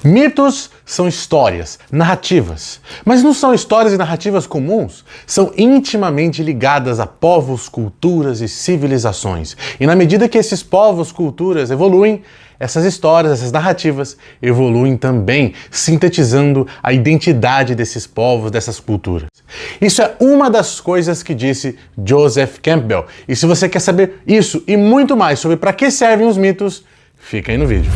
Mitos são histórias, narrativas, mas não são histórias e narrativas comuns, são intimamente ligadas a povos, culturas e civilizações. E na medida que esses povos, culturas evoluem, essas histórias, essas narrativas evoluem também, sintetizando a identidade desses povos, dessas culturas. Isso é uma das coisas que disse Joseph Campbell. E se você quer saber isso e muito mais sobre para que servem os mitos, fica aí no vídeo.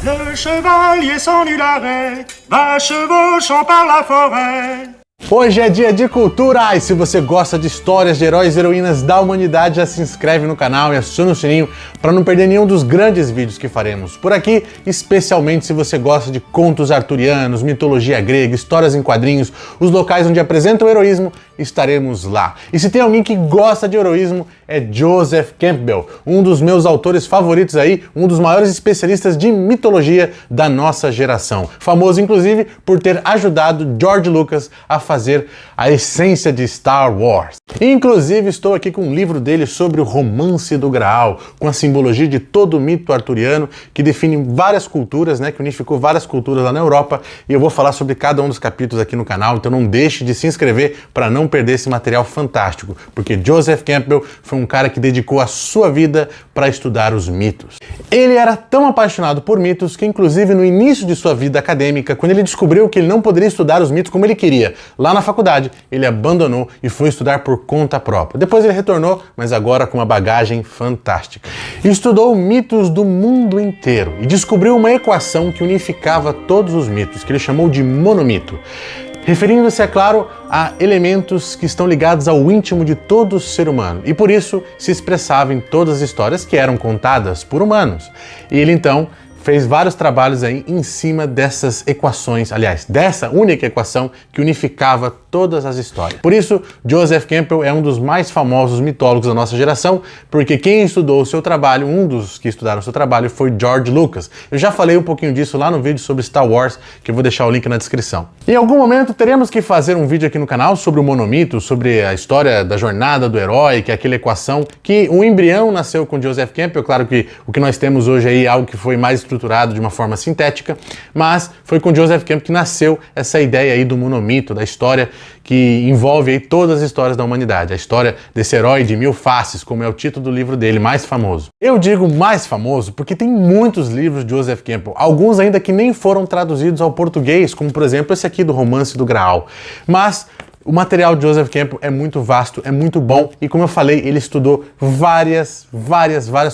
Le chevalier sans nul arrêt va chevauchant par la forêt. Hoje é dia de cultura e se você gosta de histórias de heróis e heroínas da humanidade, já se inscreve no canal e aciona o sininho para não perder nenhum dos grandes vídeos que faremos por aqui, especialmente se você gosta de contos arturianos, mitologia grega, histórias em quadrinhos, os locais onde apresentam o heroísmo, estaremos lá. E se tem alguém que gosta de heroísmo, é Joseph Campbell, um dos meus autores favoritos aí, um dos maiores especialistas de mitologia da nossa geração. Famoso, inclusive, por ter ajudado George Lucas a fazer a essência de Star Wars. Inclusive, estou aqui com um livro dele sobre o romance do Graal, com a simbologia de todo o mito arturiano, que define várias culturas, né, que unificou várias culturas lá na Europa, e eu vou falar sobre cada um dos capítulos aqui no canal, então não deixe de se inscrever para não perder esse material fantástico, porque Joseph Campbell foi um cara que dedicou a sua vida para estudar os mitos. Ele era tão apaixonado por mitos que, inclusive, no início de sua vida acadêmica, quando ele descobriu que ele não poderia estudar os mitos como ele queria, lá na faculdade, ele abandonou e foi estudar por conta própria. Depois ele retornou, mas agora com uma bagagem fantástica. Estudou mitos do mundo inteiro e descobriu uma equação que unificava todos os mitos, que ele chamou de monomito, referindo-se, é claro, a elementos que estão ligados ao íntimo de todo ser humano, e por isso se expressava em todas as histórias que eram contadas por humanos. E ele então fez vários trabalhos aí em cima dessas equações, aliás, dessa única equação que unificava todas as histórias. Por isso, Joseph Campbell é um dos mais famosos mitólogos da nossa geração, porque quem estudou o seu trabalho, um dos que estudaram o seu trabalho, foi George Lucas. Eu já falei um pouquinho disso lá no vídeo sobre Star Wars, que eu vou deixar o link na descrição. Em algum momento teremos que fazer um vídeo aqui no canal sobre o monomito, sobre a história da jornada do herói, que é aquela equação que o embrião nasceu com Joseph Campbell. Claro que o que nós temos hoje aí é algo que foi mais estruturado de uma forma sintética, mas foi com Joseph Campbell que nasceu essa ideia aí do monomito, da história que envolve aí todas as histórias da humanidade, a história desse herói de mil faces, como é o título do livro dele, mais famoso. Eu digo mais famoso porque tem muitos livros de Joseph Campbell, alguns ainda que nem foram traduzidos ao português, como por exemplo esse aqui do Romance do Graal. Mas o material de Joseph Campbell é muito vasto, é muito bom e, como eu falei, ele estudou várias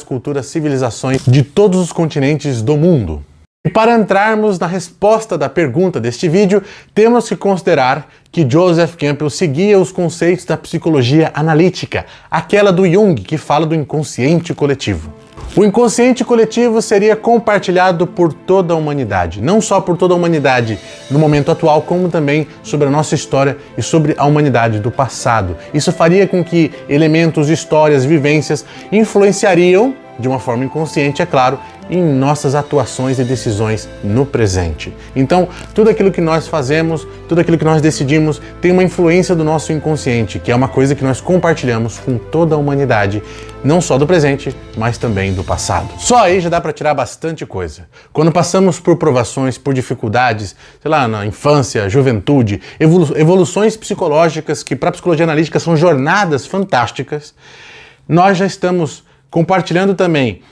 culturas, civilizações de todos os continentes do mundo. E para entrarmos na resposta da pergunta deste vídeo, temos que considerar que Joseph Campbell seguia os conceitos da psicologia analítica, aquela do Jung, que fala do inconsciente coletivo. O inconsciente coletivo seria compartilhado por toda a humanidade, não só por toda a humanidade no momento atual, como também sobre a nossa história e sobre a humanidade do passado. Isso faria com que elementos, histórias, vivências influenciariam, de uma forma inconsciente, é claro, em nossas atuações e decisões no presente. Então, tudo aquilo que nós fazemos, tudo aquilo que nós decidimos, tem uma influência do nosso inconsciente, que é uma coisa que nós compartilhamos com toda a humanidade, não só do presente, mas também do passado. Só aí já dá para tirar bastante coisa. Quando passamos por provações, por dificuldades, sei lá, na infância, juventude, evoluções psicológicas, que para a psicologia analítica são jornadas fantásticas, nós já estamos compartilhando também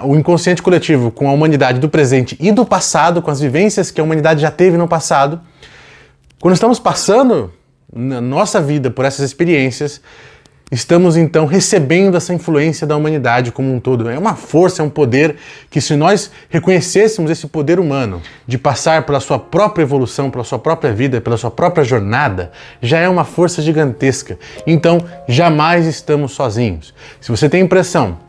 o inconsciente coletivo com a humanidade do presente e do passado, com as vivências que a humanidade já teve no passado. Quando estamos passando na nossa vida por essas experiências, estamos então recebendo essa influência da humanidade como um todo. É uma força, é um poder que, se nós reconhecêssemos esse poder humano de passar pela sua própria evolução, pela sua própria vida, pela sua própria jornada, já é uma força gigantesca. Então, jamais estamos sozinhos. Se você tem a impressão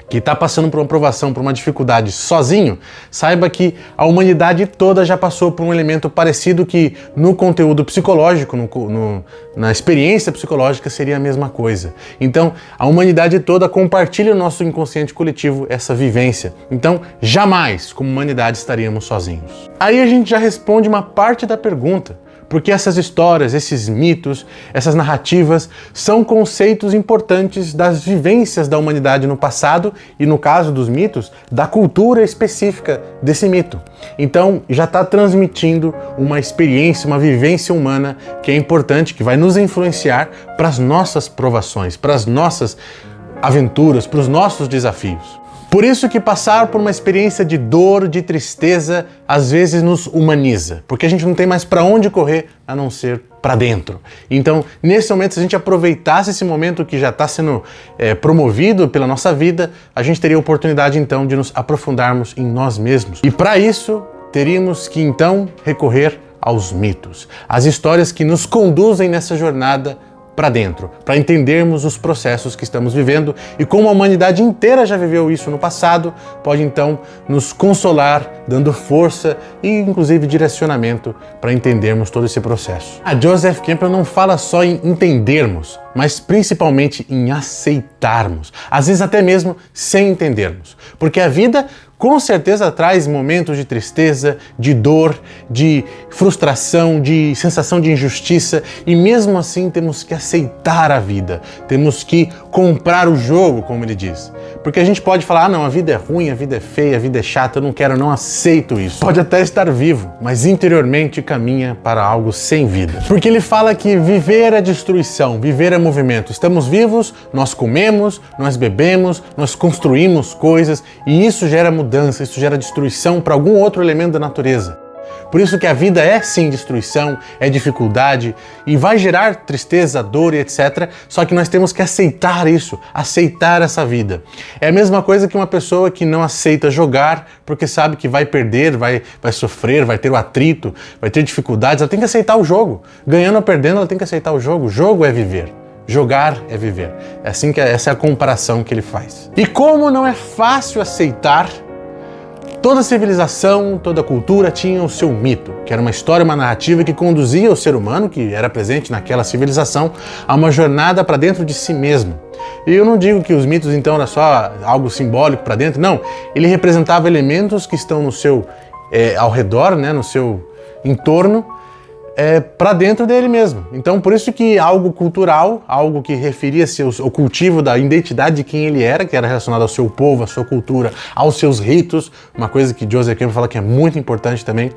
que está passando por uma provação, por uma dificuldade sozinho, saiba que a humanidade toda já passou por um elemento parecido que no conteúdo psicológico, na experiência psicológica seria a mesma coisa. Então, a humanidade toda compartilha o nosso inconsciente coletivo, essa vivência. Então, jamais, como humanidade, estaríamos sozinhos. Aí a gente já responde uma parte da pergunta. Porque essas histórias, esses mitos, essas narrativas são conceitos importantes das vivências da humanidade no passado e, no caso dos mitos, da cultura específica desse mito. Então, já está transmitindo uma experiência, uma vivência humana que é importante, que vai nos influenciar para as nossas provações, para as nossas aventuras, para os nossos desafios. Por isso que passar por uma experiência de dor, de tristeza, às vezes nos humaniza, porque a gente não tem mais para onde correr a não ser para dentro. Então, nesse momento, se a gente aproveitasse esse momento que já está sendo promovido pela nossa vida, a gente teria a oportunidade então de nos aprofundarmos em nós mesmos. E para isso, teríamos que então recorrer aos mitos, às histórias que nos conduzem nessa jornada para dentro, para entendermos os processos que estamos vivendo e como a humanidade inteira já viveu isso no passado, pode então nos consolar, dando força e inclusive direcionamento para entendermos todo esse processo. A Joseph Campbell não fala só em entendermos, mas principalmente em aceitarmos, às vezes até mesmo sem entendermos, porque a vida com certeza traz momentos de tristeza, de dor, de frustração, de sensação de injustiça, e mesmo assim temos que aceitar a vida, temos que comprar o jogo, como ele diz. Porque a gente pode falar, ah não, a vida é ruim, a vida é feia, a vida é chata, eu não quero, não aceito isso. Pode até estar vivo, mas interiormente caminha para algo sem vida. Porque ele fala que viver é destruição, viver é movimento. Estamos vivos, nós comemos, nós bebemos, nós construímos coisas, e isso gera mudança, isso gera destruição para algum outro elemento da natureza. Por isso que a vida é sim destruição, é dificuldade e vai gerar tristeza, dor e etc. Só que nós temos que aceitar isso, aceitar essa vida. É a mesma coisa que uma pessoa que não aceita jogar porque sabe que vai perder, vai sofrer, vai ter o atrito, vai ter dificuldades. Ela tem que aceitar o jogo. Ganhando ou perdendo, ela tem que aceitar o jogo. O jogo é viver. Jogar é viver. É assim que essa é a comparação que ele faz. E como não é fácil aceitar, toda civilização, toda cultura tinha o seu mito, que era uma história, uma narrativa que conduzia o ser humano, que era presente naquela civilização, a uma jornada para dentro de si mesmo. E eu não digo que os mitos então era só algo simbólico para dentro, não. Ele representava elementos que estão no seu ao redor, né, no seu entorno, para dentro dele mesmo. Então, por isso que algo cultural, algo que referia-se ao cultivo da identidade de quem ele era, que era relacionado ao seu povo, à sua cultura, aos seus ritos, uma coisa que Joseph Campbell fala que é muito importante também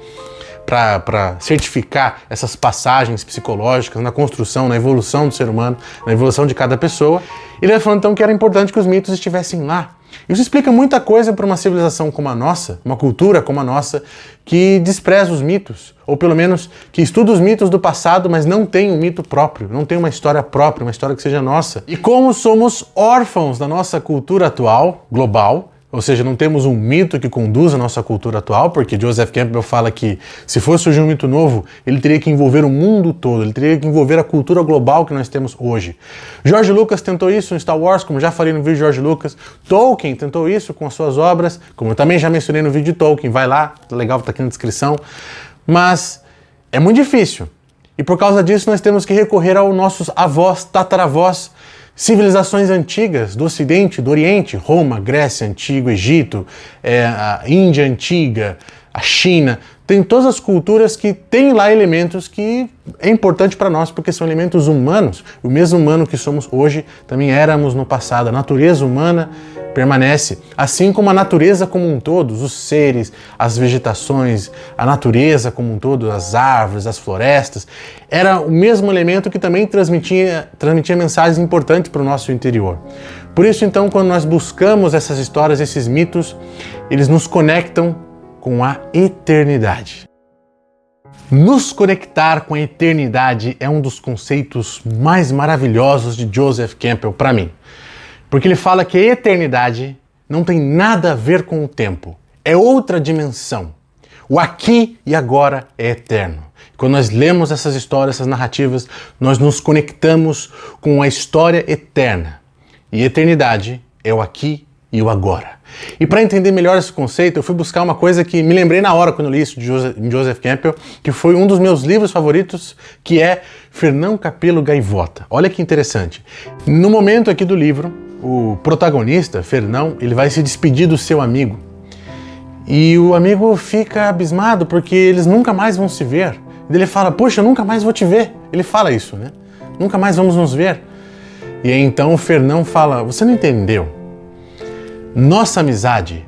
para certificar essas passagens psicológicas na construção, na evolução do ser humano, na evolução de cada pessoa. Ele vai falando então que era importante que os mitos estivessem lá. Isso explica muita coisa para uma civilização como a nossa, uma cultura como a nossa, que despreza os mitos, ou pelo menos que estuda os mitos do passado, mas não tem um mito próprio, não tem uma história própria, uma história que seja nossa. E como somos órfãos da nossa cultura atual, global, ou seja, não temos um mito que conduza a nossa cultura atual, porque Joseph Campbell fala que se fosse surgir um mito novo, ele teria que envolver o mundo todo, ele teria que envolver a cultura global que nós temos hoje. George Lucas tentou isso em Star Wars, como já falei no vídeo de George Lucas. Tolkien tentou isso com as suas obras, como eu também já mencionei no vídeo de Tolkien, vai lá, legal, tá aqui na descrição. Mas é muito difícil. E por causa disso nós temos que recorrer aos nossos avós, tataravós, civilizações antigas do Ocidente, do Oriente, Roma, Grécia, Antigo Egito, a Índia Antiga, a China, tem todas as culturas que têm lá elementos que é importante para nós, porque são elementos humanos. O mesmo humano que somos hoje, também éramos no passado. A natureza humana permanece, assim como a natureza como um todo, os seres, as vegetações, a natureza como um todo, as árvores, as florestas, era o mesmo elemento que também transmitia mensagens importantes para o nosso interior. Por isso, então, quando nós buscamos essas histórias, esses mitos, eles nos conectam com a eternidade. Nos conectar com a eternidade é um dos conceitos mais maravilhosos de Joseph Campbell para mim. Porque ele fala que a eternidade não tem nada a ver com o tempo. É outra dimensão. O aqui e agora é eterno. Quando nós lemos essas histórias, essas narrativas, nós nos conectamos com a história eterna. E eternidade é o aqui e o agora. E para entender melhor esse conceito, eu fui buscar uma coisa que me lembrei na hora quando eu li isso de Joseph Campbell, que foi um dos meus livros favoritos, que é Fernão Capelo Gaivota. Olha que interessante. No momento aqui do livro, o protagonista, Fernão, ele vai se despedir do seu amigo. E o amigo fica abismado porque eles nunca mais vão se ver. Ele fala, poxa, eu nunca mais vou te ver. Ele fala isso, né? Nunca mais vamos nos ver. E aí então o Fernão fala, você não entendeu? Nossa amizade,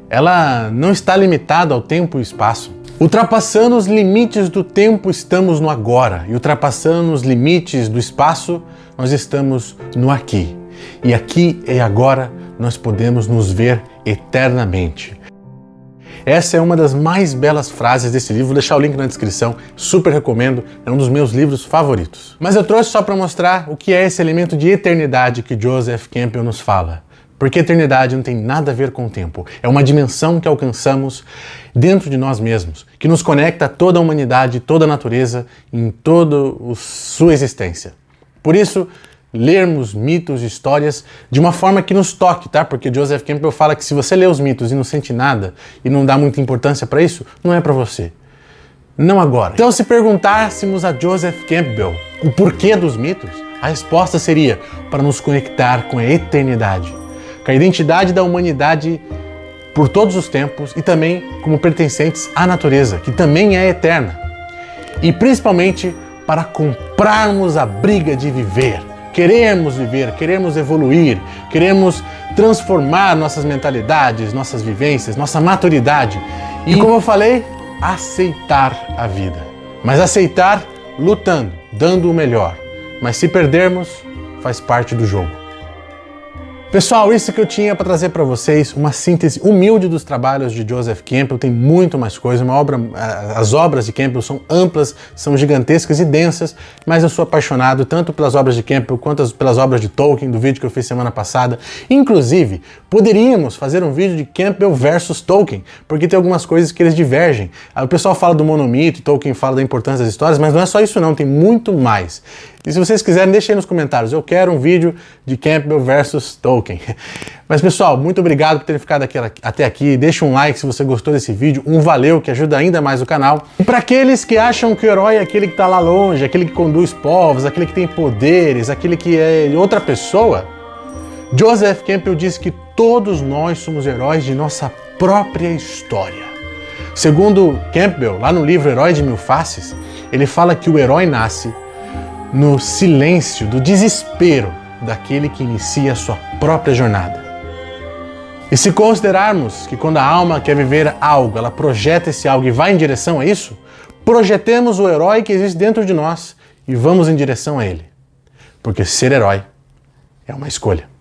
ela não está limitada ao tempo e espaço. Ultrapassando os limites do tempo, estamos no agora. E ultrapassando os limites do espaço, nós estamos no aqui. E aqui e agora nós podemos nos ver eternamente. Essa é uma das mais belas frases desse livro, vou deixar o link na descrição, super recomendo, é um dos meus livros favoritos. Mas eu trouxe só para mostrar o que é esse elemento de eternidade que Joseph Campbell nos fala. Porque eternidade não tem nada a ver com o tempo, é uma dimensão que alcançamos dentro de nós mesmos, que nos conecta a toda a humanidade, toda a natureza, em toda a sua existência. Por isso, lermos mitos e histórias de uma forma que nos toque, tá? Porque Joseph Campbell fala que se você lê os mitos e não sente nada e não dá muita importância para isso, não é para você. Não agora. Então, se perguntássemos a Joseph Campbell o porquê dos mitos, a resposta seria para nos conectar com a eternidade, com a identidade da humanidade por todos os tempos e também como pertencentes à natureza, que também é eterna. E principalmente para comprarmos a briga de viver. Queremos viver, queremos evoluir, queremos transformar nossas mentalidades, nossas vivências, nossa maturidade. E como eu falei, aceitar a vida. Mas aceitar lutando, dando o melhor. Mas se perdermos, faz parte do jogo. Pessoal, isso que eu tinha para trazer para vocês, uma síntese humilde dos trabalhos de Joseph Campbell, tem muito mais coisa, as obras de Campbell são amplas, são gigantescas e densas, mas eu sou apaixonado tanto pelas obras de Campbell quanto pelas obras de Tolkien, do vídeo que eu fiz semana passada. Inclusive, poderíamos fazer um vídeo de Campbell versus Tolkien, porque tem algumas coisas que eles divergem. O pessoal fala do monomito, Tolkien fala da importância das histórias, mas não é só isso não, tem muito mais. E se vocês quiserem, deixem aí nos comentários. Eu quero um vídeo de Campbell versus Tolkien. Mas pessoal, muito obrigado por terem ficado até aqui. Deixa um like se você gostou desse vídeo. Um valeu, que ajuda ainda mais o canal. E para aqueles que acham que o herói é aquele que está lá longe, aquele que conduz povos, aquele que tem poderes, aquele que é outra pessoa, Joseph Campbell diz que todos nós somos heróis de nossa própria história. Segundo Campbell, lá no livro Herói de Mil Faces, ele fala que o herói nasce no silêncio do desespero daquele que inicia a sua própria jornada. E se considerarmos que quando a alma quer viver algo, ela projeta esse algo e vai em direção a isso, projetemos o herói que existe dentro de nós e vamos em direção a ele. Porque ser herói é uma escolha.